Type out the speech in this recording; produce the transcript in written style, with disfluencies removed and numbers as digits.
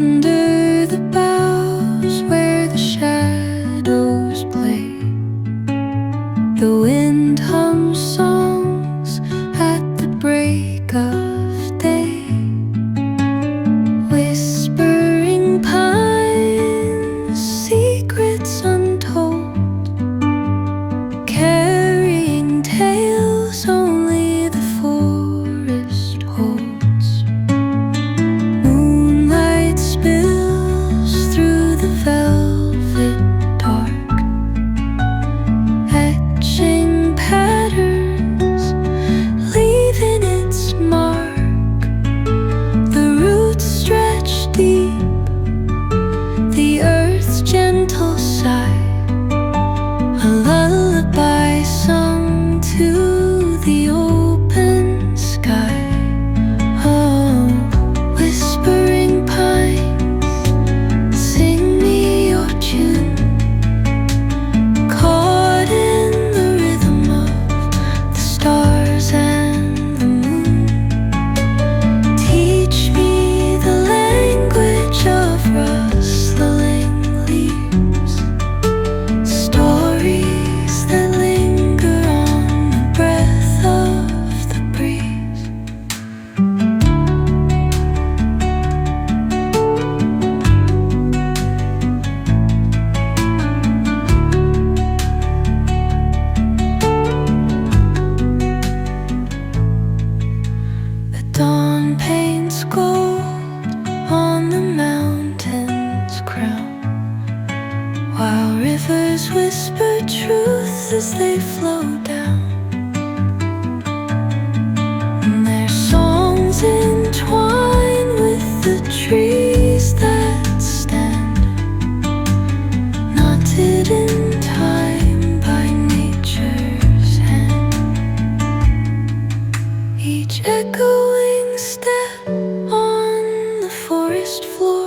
Under the boughs where the shadows play, the wind hums songs at the break of day. Whispering pines, secrets untold, carrying tales only the forest holds. Moonlight spills through the velvet dark, etching patterns, leaving its mark. The roots stretch deep, the earth's gentle sigh, a lullaby sung to the open sky. Oh, whispering pines, sing me your tune, caught in the rhythm of the stars and the moon. Teach me the language of rustling leaves, stories that linger on the breath of the breeze. The dawn paints gold on the mountain's crown, while rivers whisper truth as they flow down. And their songs entwine with the trees that stand, knotted in time by nature's hand. Each echoing step on the forest floor